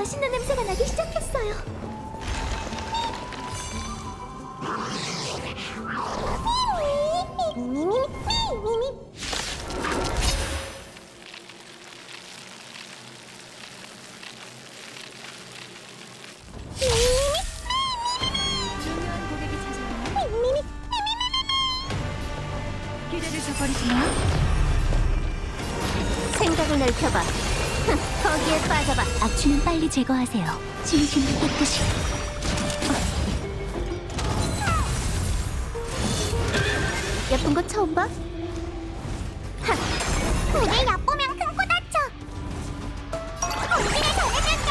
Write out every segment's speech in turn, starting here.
맛있는 냄새가 나기 시작했어요. 중요한 고객이 찾아왔네. 기대를 저버리지 마. 생각을 넓혀봐. 거기에 빠져봐. 악취는 빨리 제거하세요. 진심을 깨끗이. 예쁜 거 처음 봐? 그게 얕보면 큰코 다쳐. 공기를 전해줄게.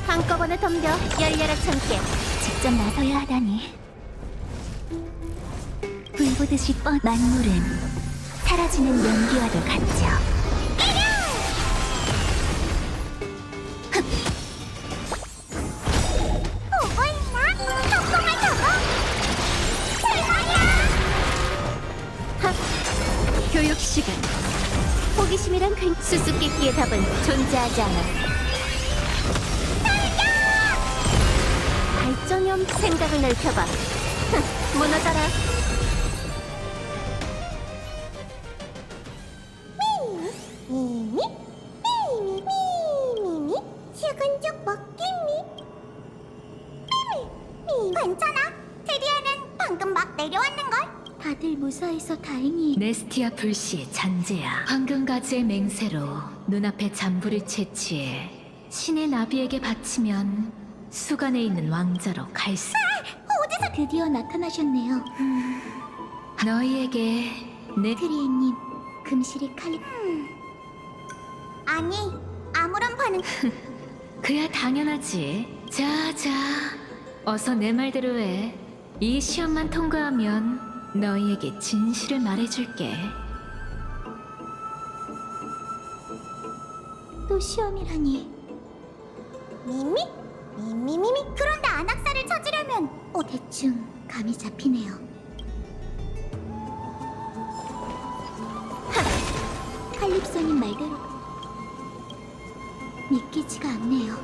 한꺼번에 덤벼. 열려라 참깨. 직접 나서야 하다니. 불보듯이 만물은 사라지는 연기와도 같죠. 보고 있나? 조금만 더. 교육 시간. 호기심이란 수수께끼의 답은 존재하지 않아. 발전이 없 생각을 넓혀봐. 무너져라. 미미 미미 미미 식은죽 먹기미 미미 괜찮아? 트리아는 방금 막 내려왔는걸? 다들 무사해서 다행히. 네스티아 불씨의 잔재야. 황금가지의 맹세로 눈앞에 잠부를 채취해 신의 나비에게 바치면 수간에 있는 왕자로 갈 수. 어디서 드디어 나타나셨네요. 너희에게 내 트리에님, 금실이 칼리. 아니, 아무런 반응. 그야 당연하지. 자자, 어서 내 말대로 해. 이 시험만 통과하면 너희에게 진실을 말해줄게. 또 시험이라니. 미미? 미미미미. 그런데 안악사를 찾으려면 대충 감이 잡히네요. 칼립소님 말대로 믿기지가 않네요.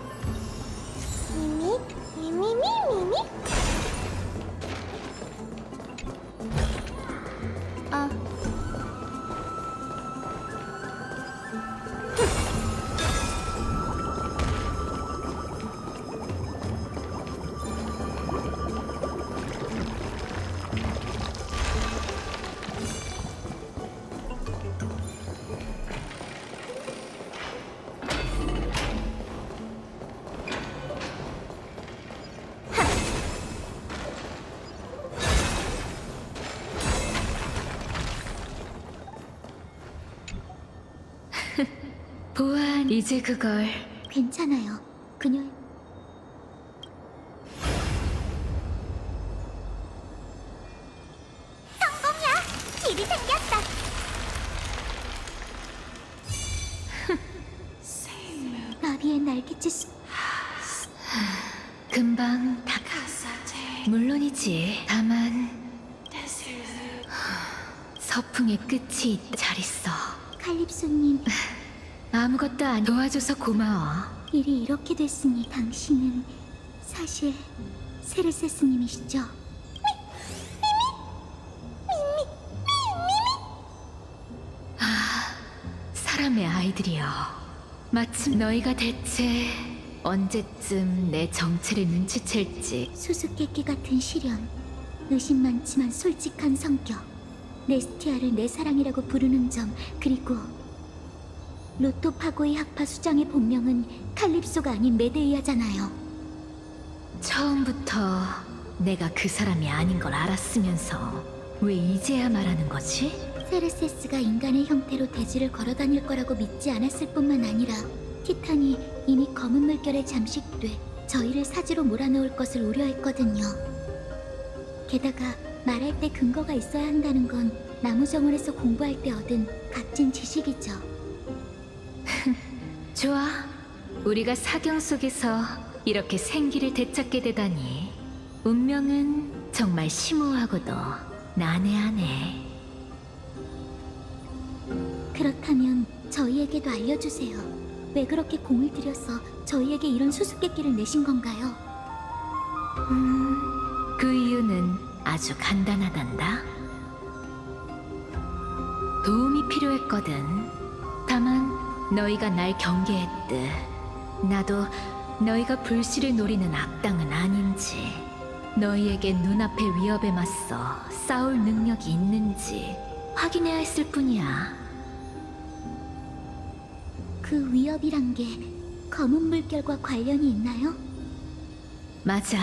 미미? 미미미미미? 보안, 이제 그걸. 괜찮아요. 그녀 성공이야. 길이 생겼다. 나비의 날갯짓. 금방 다 물론이지. 다만 서풍의 끝이 잘 있어. 칼립소님, 아무것도 안 도와줘서 고마워. 일이 이렇게 됐으니 당신은 사실 세르세스님이시죠? 사람의 아이들이여. 마침 너희가 대체 언제쯤 내 정체를 눈치챌지. 수수께끼 같은 시련, 의심 많지만 솔직한 성격, 네스티아를 내 사랑이라고 부르는 점, 그리고 로토파고의 학파 수장의 본명은 칼립소가 아닌 메데이아잖아요. 처음부터 내가 그 사람이 아닌 걸 알았으면서 왜 이제야 말하는 거지? 세르세스가 인간의 형태로 대지를 걸어다닐 거라고 믿지 않았을 뿐만 아니라 티탄이 이미 검은 물결에 잠식돼 저희를 사지로 몰아넣을 것을 우려했거든요. 게다가 말할 때 근거가 있어야 한다는 건 나무정원에서 공부할 때 얻은 값진 지식이죠. 좋아. 우리가 사경 속에서 이렇게 생기를 되찾게 되다니. 운명은 정말 심오하고도 난해하네. 그렇다면 저희에게도 알려주세요. 왜 그렇게 공을 들여서 저희에게 이런 수수께끼를 내신 건가요? 그 이유는 아주 간단하단다. 도움이 필요했거든. 다만 너희가 날 경계했듯 나도 너희가 불씨를 노리는 악당은 아닌지, 너희에게 눈앞의 위협에 맞서 싸울 능력이 있는지 확인해야 했을 뿐이야. 그 위협이란 게 검은 물결과 관련이 있나요? 맞아.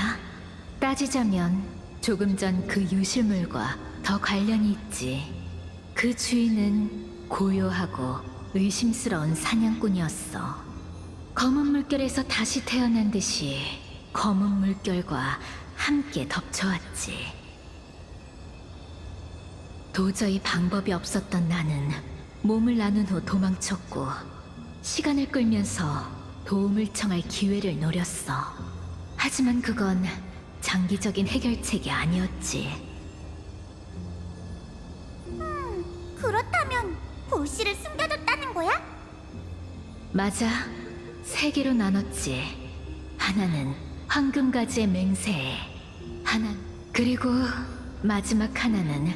따지자면 조금 전 그 유실물과 더 관련이 있지. 그 주인은 고요하고 의심스러운 사냥꾼이었어. 검은 물결에서 다시 태어난 듯이 검은 물결과 함께 덮쳐왔지. 도저히 방법이 없었던 나는 몸을 나눈 후 도망쳤고, 시간을 끌면서 도움을 청할 기회를 노렸어. 하지만 그건 장기적인 해결책이 아니었지. 그렇다면 불씨를 숨겨뒀다는 거야? 맞아. 세 개로 나눴지. 하나는 황금가지의 맹세에, 그리고 마지막 하나는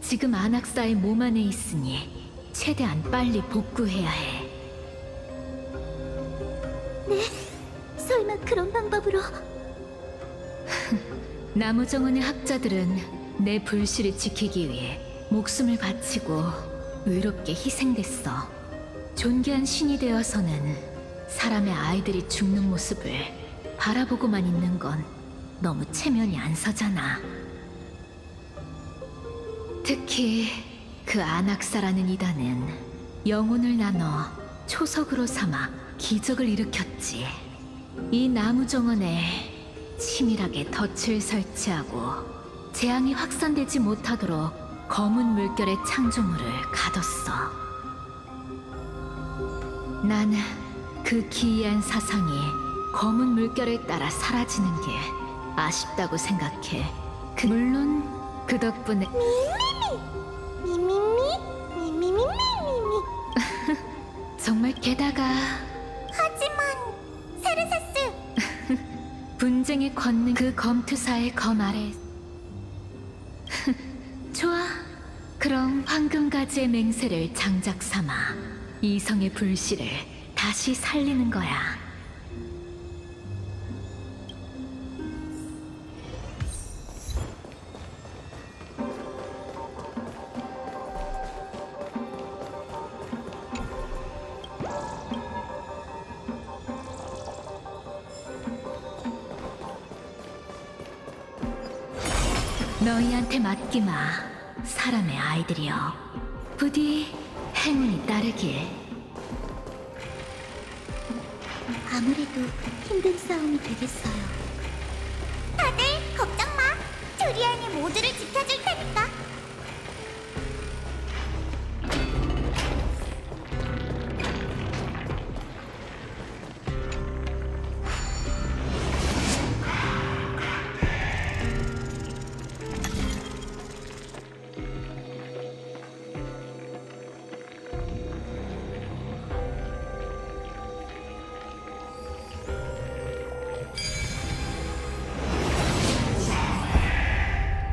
지금 안악사의 몸 안에 있으니 최대한 빨리 복구해야 해. 설마 그런 방법으로... 나무정원의 학자들은 내 불씨를 지키기 위해 목숨을 바치고 의롭게 희생됐어. 존귀한 신이 되어서는 사람의 아이들이 죽는 모습을 바라보고만 있는 건 너무 체면이 안 서잖아. 특히 그 안악사라는 이단은 영혼을 나눠 초석으로 삼아 기적을 일으켰지. 이 나무 정원에 치밀하게 덫을 설치하고 재앙이 확산되지 못하도록 검은 물결의 창조물을 가뒀어. 나는 그 기이한 사상이 검은 물결에 따라 사라지는 게 아쉽다고 생각해. 물론 그 덕분에 미미미미미미미미미미. 정말 게다가 하지만 세르세스, 분쟁에 걷는 그 검투사의 검 아래. 좋아. 그럼 황금가지의 맹세를 장작 삼아 이성의 불씨를 다시 살리는 거야. 너희한테 맡기마, 사람의 아이들이여. 부디 행운이 따르길. 아무래도 힘든 싸움이 되겠어요. 다들 걱정 마. 주리안이 모두를 지켜줄 테니까.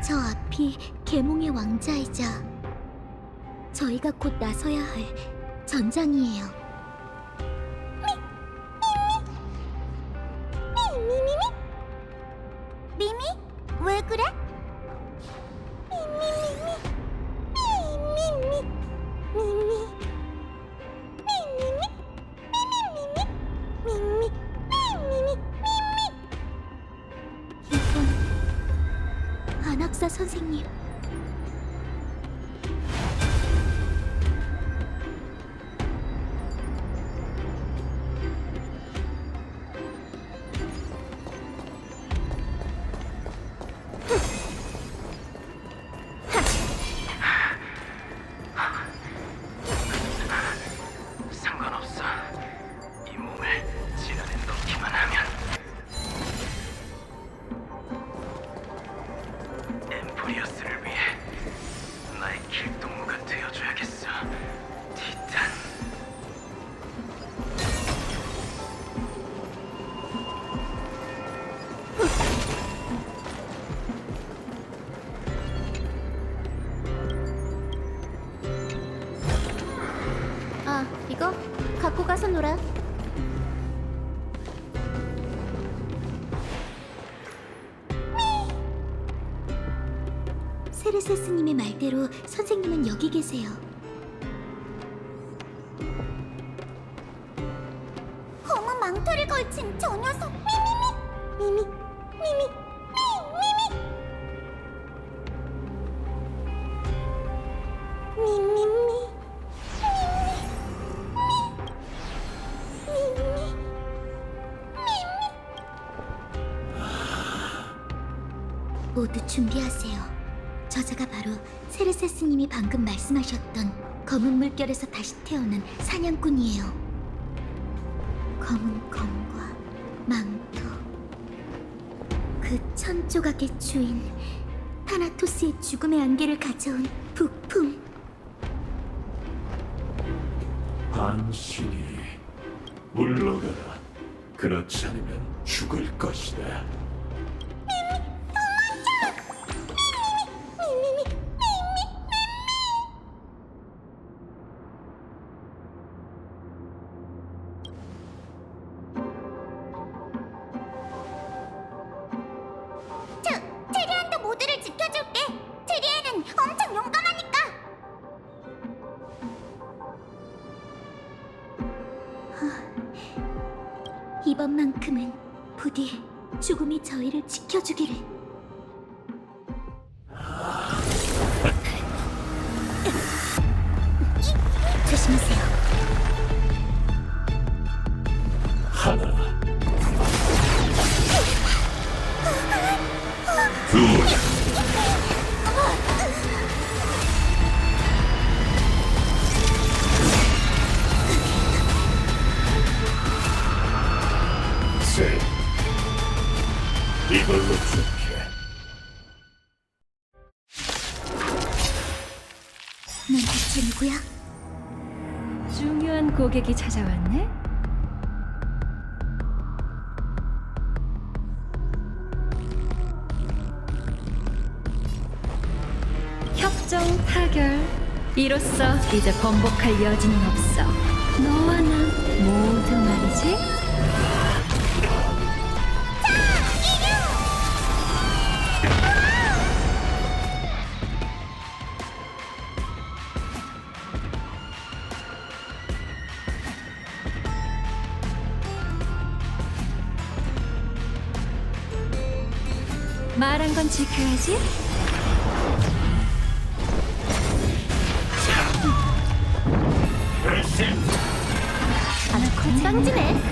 저 앞이 계몽의 왕자이자 저희가 곧 나서야 할 전장이에요. 미미? 왜 그래? 이건 안학사 선생님. 상관없어. 이 몸을 지나 갖고 가서 놀아. 세르세스님의 말대로 선생님은 여기 계세요. 검은 망토를 걸친 저 녀석. 미미 모두 준비하세요. 저자가 바로 세르세스님이 방금 말씀하셨던 검은 물결에서 다시 태어난 사냥꾼이에요. 검은 검과 망토, 그 천조각의 주인 타나토스의 죽음의 안개를 가져온 부품. 당신이 물러가라. 그렇지 않으면 죽을 것이다. 트리안도 모두를 지켜줄게. 트리안은 엄청 용감하니까. 이번만큼은 부디 죽음이 저희를 지켜주기를. 조심하세요. 하나, 둘, 셋. 이걸로 줄게. 넌 대체 누구야? 중요한 고객이 찾아왔네. 협정 타결. 이로써 이제 번복할 여지는 없어. 너와 나 모두 말이지. 말한 건 지켜야지. 건방지네.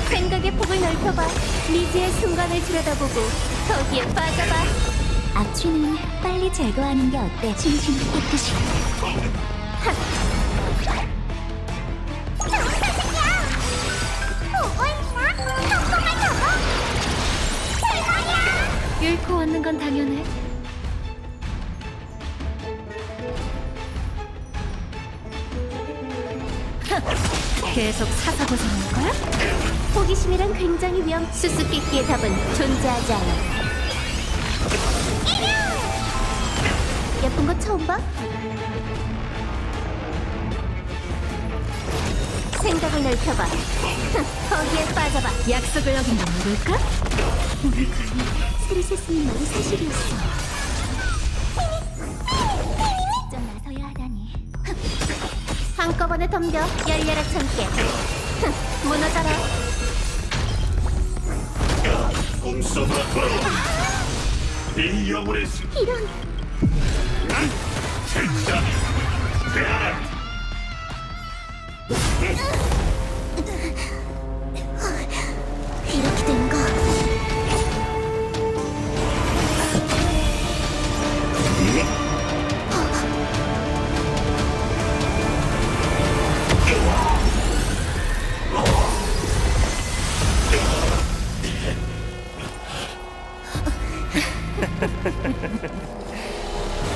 생각의 폭을 넓혀봐. 리즈의 순간을 들여다보고 거기에 빠져봐. 악취는 빨리 제거하는 게 어때? 진심을 깨끗이. 뚫고 얻는 건 당연해. 계속 사사고생할 거야? 호기심이란 굉장히 수수께끼의 답은 존재하지 않아. 예쁜 거 처음 봐? 생각을 넓혀봐. 거기에 빠져봐. 약속을 어긴 건 누굴까? 오늘 감히 세르세스님 말이 사실이었어. 직접 나서야 하다니. 한꺼번에 덤벼. 열려라 참깨. 무너져라. 꿈속으로 돌아와. 이 영혼의 습. 이런. 진짜. 이렇게 된 거.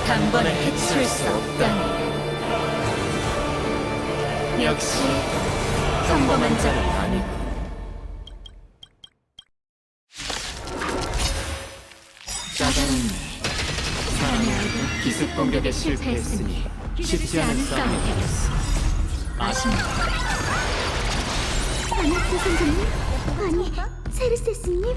단번에 해칠 수 없다니. 역시 평범한 자는 아니고. 공격에 실패했으니 쉽지 않은 싸움이 되겠어. 아쉽네. 아나트 선생님? 아니, 세르세스님?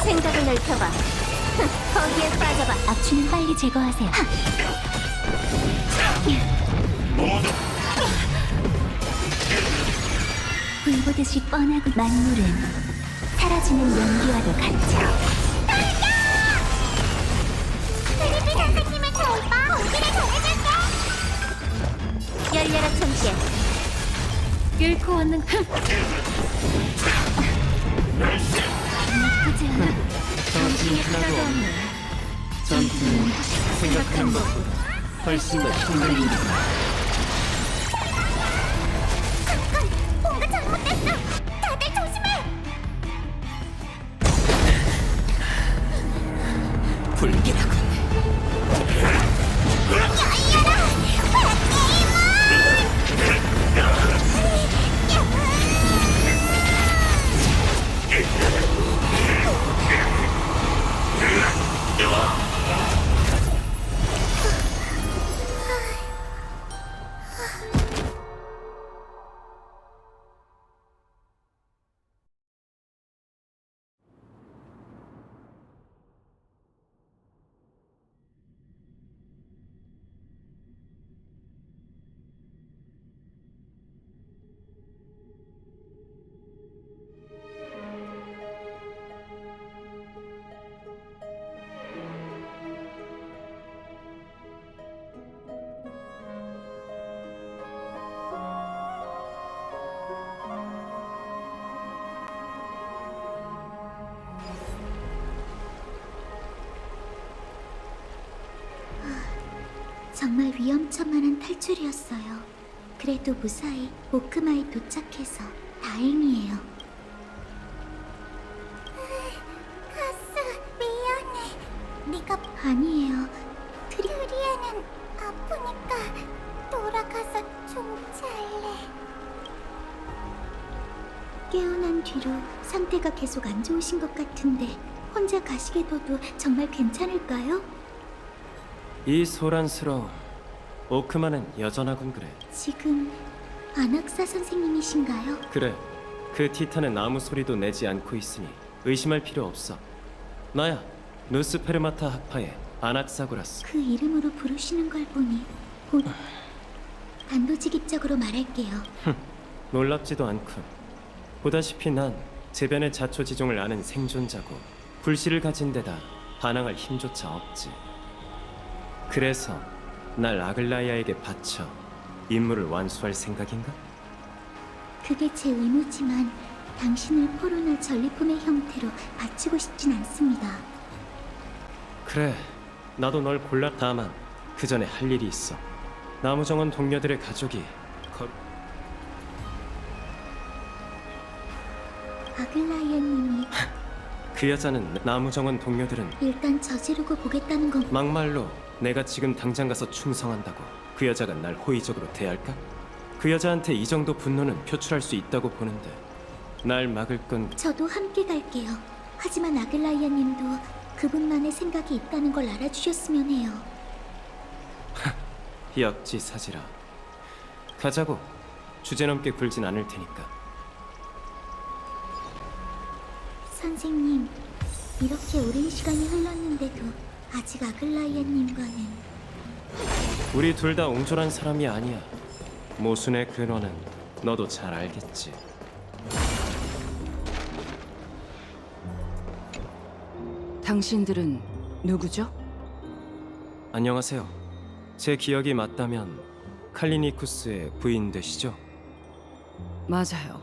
생각을 넓혀봐. 거기에 빠져봐. 악취는 빨리 제거하세요. 모두 불보듯이 뻔하고 만물은 사라지는 연기와도 같죠. 필리피 선생님을 도와 공기를 전해줄게. 열려라 청계. 끓고 왔는 나쁘지 않아. 정신이 하나도 없네. 전투는 생각하는 것보다 훨씬 더 힘든 일이다. 잠깐! 뭔가 잘못됐어! 다들 조심해! 불길하군. 정말 위험천만한 탈출이었어요. 그래도 무사히 오크마에 도착해서 다행이에요. 가스, 미안해. 네가 아니에요. 트리아는 아프니까 돌아가서 좀 잘래. 깨어난 뒤로 상태가 계속 안 좋으신 것 같은데 혼자 가시게 둬도 정말 괜찮을까요? 이 소란스러움 오크만은 여전하군. 그래 지금 안악사 선생님이신가요? 그래 그 티탄은 아무 소리도 내지 않고 있으니 의심할 필요 없어. 나야 누스페르마타 학파의 아낙사고라스. 그 이름으로 부르시는 걸 보니 곧 단도직입적으로 말할게요. 놀랍지도 않군. 보다시피 난 재변의 자초지종을 아는 생존자고 불씨를 가진 데다 반항할 힘조차 없지. 그래서 날 아글라이아에게 바쳐 임무를 완수할 생각인가? 그게 제 의무지만 당신을 포로나 전리품의 형태로 바치고 싶진 않습니다. 그래 나도 널 골라. 다만 그 전에 할 일이 있어. 나무정원 동료들의 가족이 아글라이아님이 그 여자는 나무정원 동료들은 일단 저지르고 보겠다는 건 막말로 내가 지금 당장 가서 충성한다고 그 여자가 날 호의적으로 대할까? 그 여자한테 이 정도 분노는 표출할 수 있다고 보는데 날 막을 건 저도 함께 갈게요. 하지만 아글라이아님도 그분만의 생각이 있다는 걸 알아주셨으면 해요. 역지사지라. 가자고. 주제넘게 굴진 않을 테니까. 선생님, 이렇게 오랜 시간이 흘렀는데도 아직 아글라이아님과는 우리 둘 다 옹졸한 사람이 아니야. 모순의 근원은 너도 잘 알겠지. 당신들은 누구죠? 안녕하세요. 제 기억이 맞다면 칼리니쿠스의 부인 되시죠? 맞아요.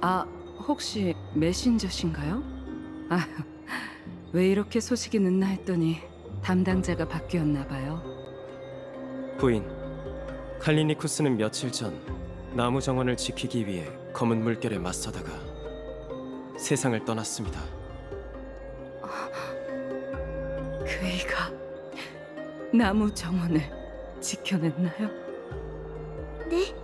아, 혹시 메신저신가요? 아, 왜 이렇게 소식이 늦나 했더니 담당자가 바뀌었나 봐요. 부인, 칼리니쿠스는 며칠 전 나무 정원을 지키기 위해 검은 물결에 맞서다가 세상을 떠났습니다. 그이가 나무 정원을 지켜냈나요? 네?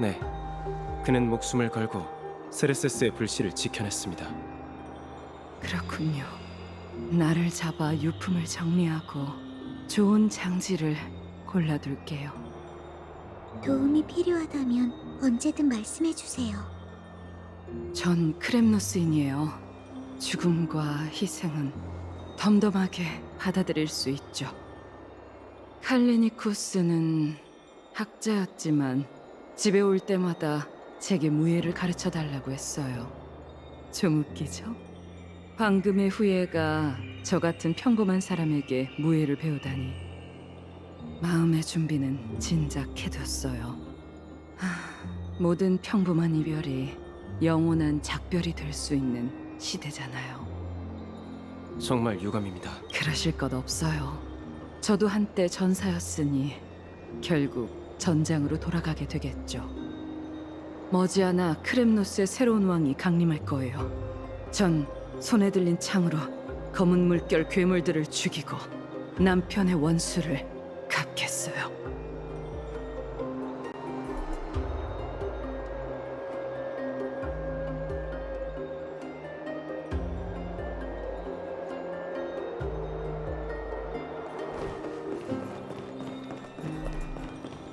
네, 그는 목숨을 걸고 세레세스의 불씨를 지켜냈습니다. 그렇군요. 나를 잡아 유품을 정리하고 좋은 장지를 골라둘게요. 도움이 필요하다면 언제든 말씀해 주세요. 전 크렘노스인이에요. 죽음과 희생은 덤덤하게 받아들일 수 있죠. 칼리니쿠스는 학자였지만 집에 올 때마다 제게 무예를 가르쳐 달라고 했어요. 좀 웃기죠? 방금의 후예가 저 같은 평범한 사람에게 무예를 배우다니. 마음의 준비는 진작 해뒀어요. 모든 평범한 이별이 영원한 작별이 될 수 있는 시대잖아요. 정말 유감입니다. 그러실 것 없어요. 저도 한때 전사였으니 결국 전장으로 돌아가게 되겠죠. 머지않아 크렘노스의 새로운 왕이 강림할 거예요. 전 손에 들린 창으로 검은 물결 괴물들을 죽이고 남편의 원수를 갚겠어요.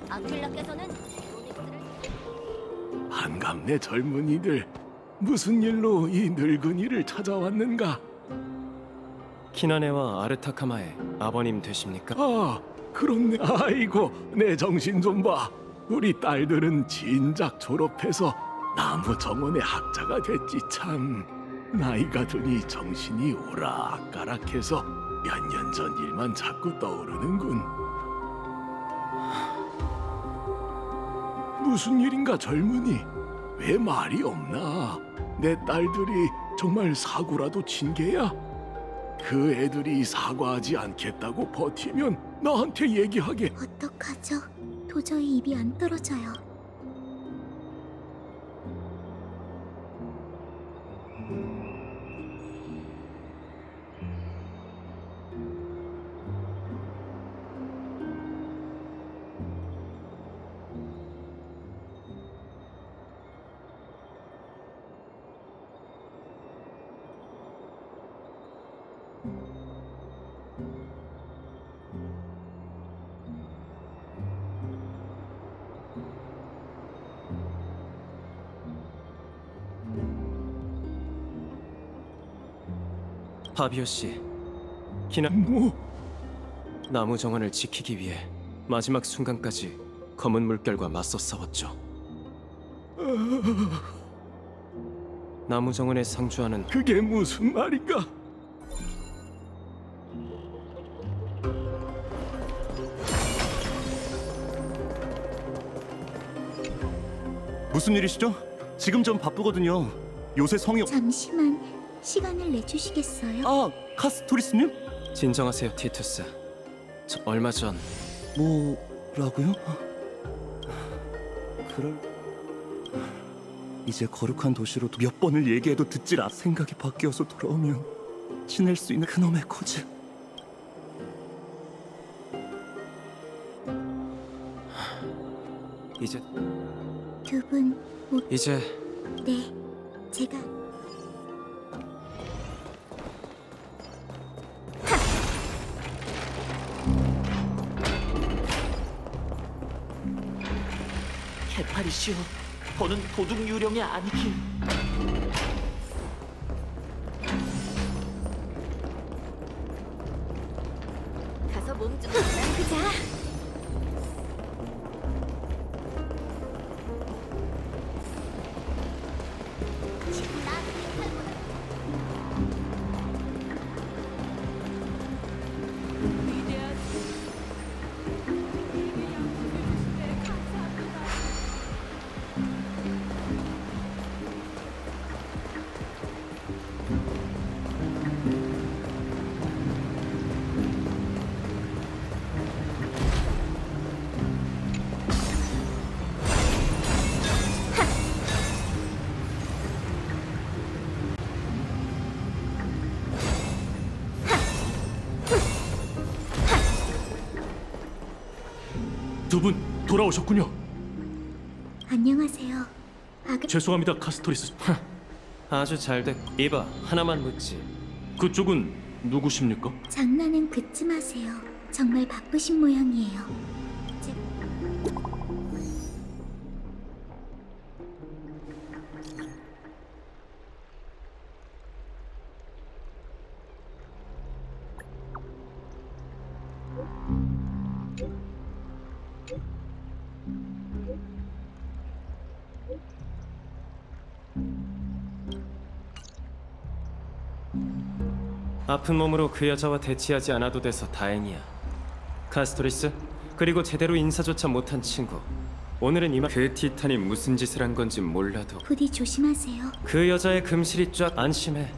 아킬라께서는 반갑네 젊은이들. 무슨 일로 이 늙은이를 찾아왔는가? 키나네와 아르타카마의 아버님 되십니까? 아, 그렇네. 아이고, 내 정신 좀 봐. 우리 딸들은 진작 졸업해서 나무 정원의 학자가 됐지 참. 나이가 드니 정신이 오락가락해서 몇 년 전 일만 자꾸 떠오르는군. 무슨 일인가 젊은이? 왜 말이 없나? 내 딸들이 정말 사고라도 친 게야? 그 애들이 사과하지 않겠다고 버티면 나한테 얘기하게. 어떡하죠? 도저히 입이 안 떨어져요. 파비오 씨, 키나 뭐? 나무 정원을 지키기 위해 마지막 순간까지 검은 물결과 맞서 싸웠죠. 나무 정원에 상주하는 그게 무슨 말인가? 무슨 일이시죠? 지금 좀 바쁘거든요. 요새 성이 잠시만 시간을 내주시겠어요? 아, 카스토리스님? 진정하세요, 티투스. 저 얼마 전 뭐라고요? 그럴 이제 거룩한 도시로 몇 번을 얘기해도 듣질 않. 생각이 바뀌어서 돌아오면 지낼 수 있는 그놈의 코즈. 이제 두 분, 이제 네, 제가 개파리시오, 더는 도둑 유령이 아니길. 가서 몸 좀 닦으자. 두 분 돌아오셨군요. 안녕하세요. 죄송합니다, 카스토리스. 아주 잘 됐고. 이봐, 하나만 묻지. 그쪽은 누구십니까? 장난은 그쯤 하세요. 정말 바쁘신 모양이에요. 아픈 몸으로 그 여자와 대치하지 않아도 돼서 다행이야. 카스토리스, 그리고 제대로 인사조차 못한 친구. 오늘은 이만 그 티탄이 무슨 짓을 한 건지 몰라도 부디 조심하세요. 그 여자의 금실이 쫙 안심해.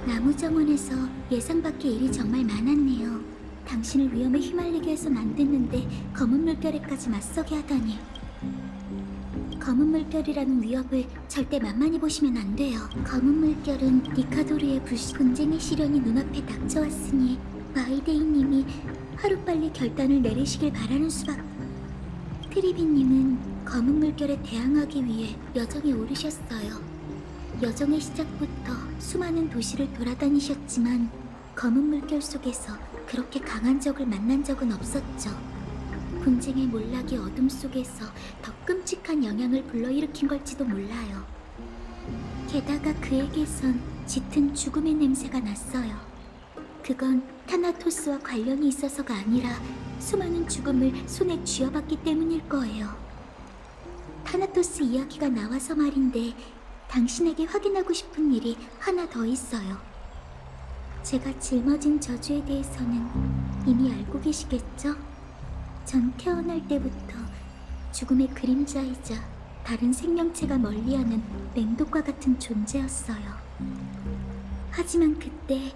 나무 정원에서 예상 밖의 일이 정말 많았네요. 당신을 위험에 휘말리게 해선 안 됐는데 검은 물결에까지 맞서게 하다니. 검은 물결이라는 위협을 절대 만만히 보시면 안 돼요. 검은 물결은 니카도르의 분쟁의 시련이 눈앞에 닥쳐왔으니 마이데이님이 하루빨리 결단을 내리시길 바라는 수밖. 트리비님은 검은 물결에 대항하기 위해 여정에 오르셨어요. 여정의 시작부터 수많은 도시를 돌아다니셨지만 검은 물결 속에서 그렇게 강한 적을 만난 적은 없었죠. 분쟁의 몰락이 어둠 속에서 더 끔찍한 영향을 불러일으킨 걸지도 몰라요. 게다가 그에게선 짙은 죽음의 냄새가 났어요. 그건 타나토스와 관련이 있어서가 아니라 수많은 죽음을 손에 쥐어봤기 때문일 거예요. 타나토스 이야기가 나와서 말인데 당신에게 확인하고 싶은 일이 하나 더 있어요. 제가 짊어진 저주에 대해서는 이미 알고 계시겠죠? 전 태어날 때부터 죽음의 그림자이자 다른 생명체가 멀리하는 맹독과 같은 존재였어요. 하지만 그때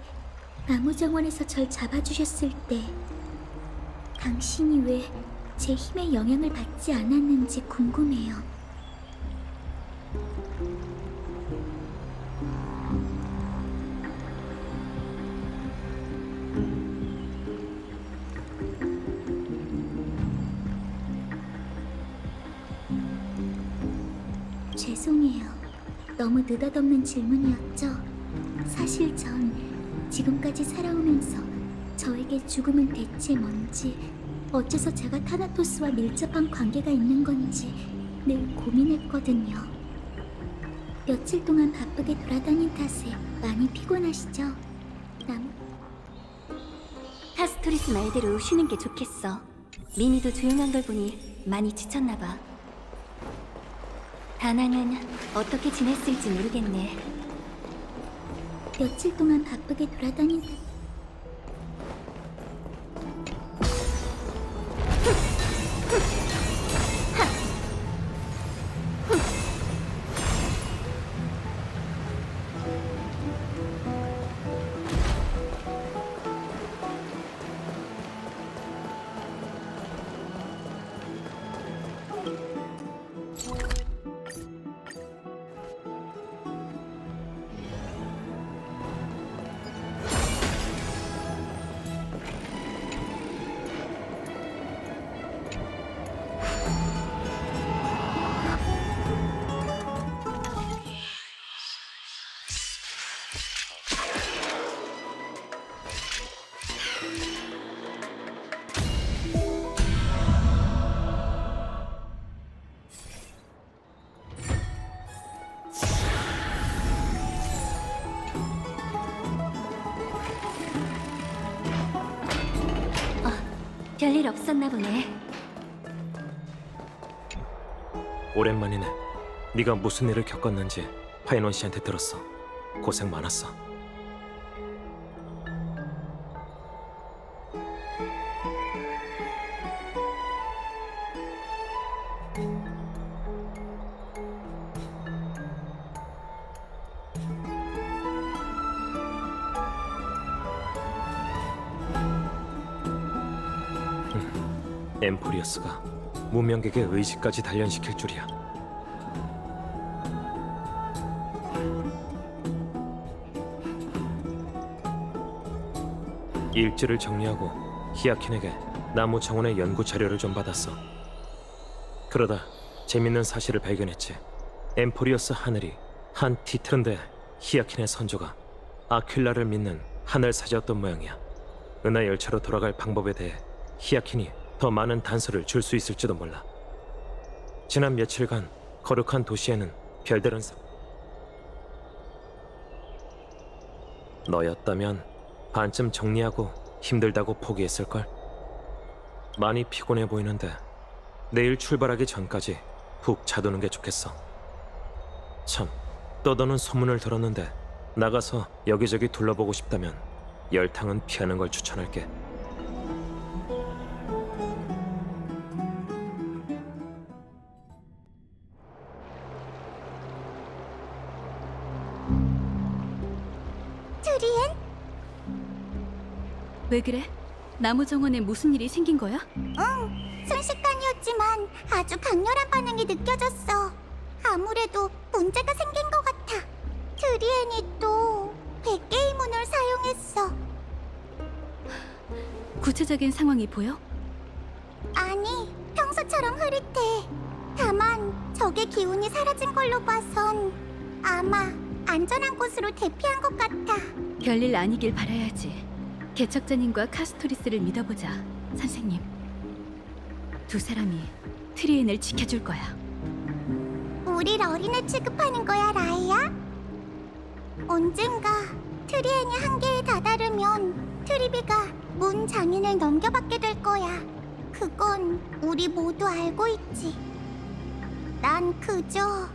나무정원에서 절 잡아주셨을 때 당신이 왜 제 힘의 영향을 받지 않았는지 궁금해요. 죄송해요. 너무 느닷없는 질문이었죠? 사실 전 지금까지 살아오면서 저에게 죽음은 대체 뭔지, 어째서 제가 타나토스와 밀접한 관계가 있는 건지 늘 고민했거든요. 며칠 동안 바쁘게 돌아다닌 탓에 많이 피곤하시죠? 카스토리스 말대로 쉬는 게 좋겠어. 미미도 조용한 걸 보니 많이 지쳤나 봐. 다낭은 어떻게 지냈을지 모르겠네. 며칠 동안 바쁘게 돌아다닌 탓... 별일 없었나 보네. 오랜만이네. 네가 무슨 일을 겪었는지 파이논 씨한테 들었어. 고생 많았어. 엠포리어스가 문명객의 의지까지 단련시킬 줄이야. 일지를 정리하고 히아킨에게 나무 정원의 연구 자료를 좀 받았어. 그러다 재밌는 사실을 발견했지. 엠포리어스 하늘이 한 티트런데 히아킨의 선조가 아퀼라를 믿는 하늘 사자였던 모양이야. 은하 열차로 돌아갈 방법에 대해 히아킨이 더 많은 단서를 줄 수 있을지도 몰라. 지난 며칠간 거룩한 도시에는 별다른 너였다면 반쯤 정리하고 힘들다고 포기했을걸? 많이 피곤해 보이는데 내일 출발하기 전까지 푹 자두는 게 좋겠어. 참, 떠도는 소문을 들었는데 나가서 여기저기 둘러보고 싶다면 열탕은 피하는 걸 추천할게. 트리엔? 왜 그래? 나무 정원에 무슨 일이 생긴 거야? 순식간이었지만 아주 강렬한 반응이 느껴졌어. 아무래도 문제가 생긴 것 같아. 트리엔이 또 100개의 문을 사용했어. 구체적인 상황이 보여? 아니, 평소처럼 흐릿해. 다만 적의 기운이 사라진 걸로 봐선 아마 안전한 곳으로 대피한 것 같아. 별일 아니길 바라야지. 개척자님과 카스토리스를 믿어보자, 선생님. 두 사람이 트리엔을 지켜줄 거야. 우릴 어린애 취급하는 거야, 라이야? 언젠가 트리엔이 한계에 다다르면 트리비가 문 장인을 넘겨받게 될 거야. 그건 우리 모두 알고 있지. 난 그저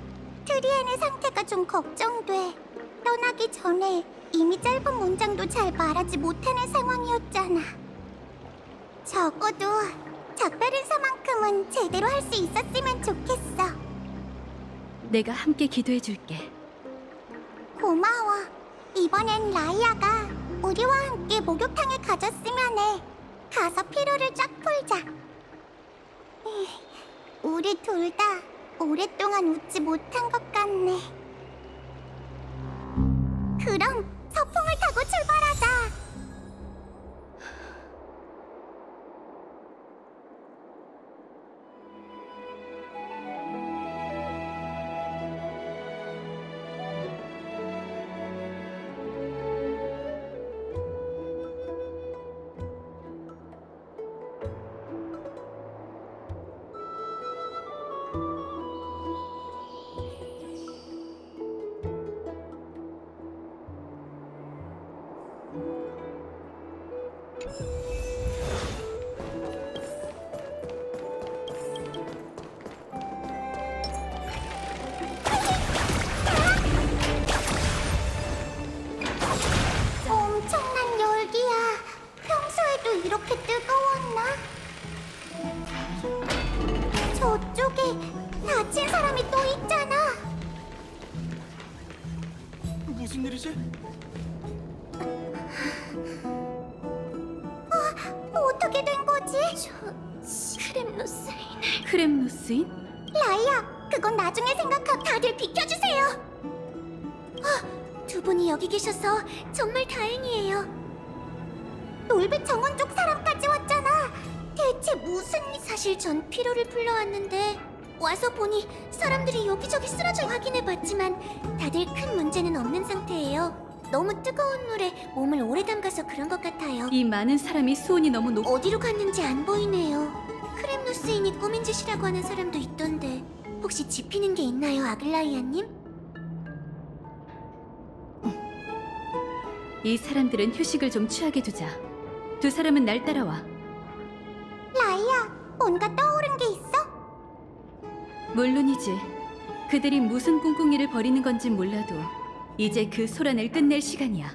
트리엔의 상태가 좀 걱정돼. 떠나기 전에 이미 짧은 문장도 잘 말하지 못하는 상황이었잖아. 적어도 작별 인사만큼은 제대로 할 수 있었으면 좋겠어. 내가 함께 기도해줄게. 고마워. 이번엔 라이아가 우리와 함께 목욕탕에 가졌으면 해. 가서 피로를 쫙 풀자. 우리 둘 다 오랫동안 웃지 못한 것 같네. 그럼 서풍을 타고 출발하자. 엄청난 열기야. 평소에도 이렇게 뜨거웠나? 저쪽에 다친 사람이 또 있잖아. 무슨 일이지? 어떻게 된 거지? 크렘노스인. 크렘누스인? 라이야, 그건 나중에 생각하고 다들 비켜주세요. 두 분이 여기 계셔서 정말 다행이에요. 놀배 정원 쪽 사람까지 왔잖아. 대체 무슨 일? 사실 전 피로를 풀러 왔는데 와서 보니 사람들이 여기저기 쓰러져 확인해봤지만 다들 큰 문제는 없는 상태예요. 너무 뜨거운 물에 몸을 오래 담가서 그런 것 같아요. 이 많은 사람이 수온이 너무 높... 어디로 갔는지 안 보이네요. 크렘누스인이 꾸민 짓이라고 하는 사람도 있던데 혹시 지피는 게 있나요, 아글라이아님? 이 사람들은 휴식을 좀 취하게 두자. 두 사람은 날 따라와. 라이아, 뭔가 떠오른 게 있어? 물론이지. 그들이 무슨 꿍꿍이를 벌이는 건진 몰라도 이제 그 소란을 끝낼 시간이야.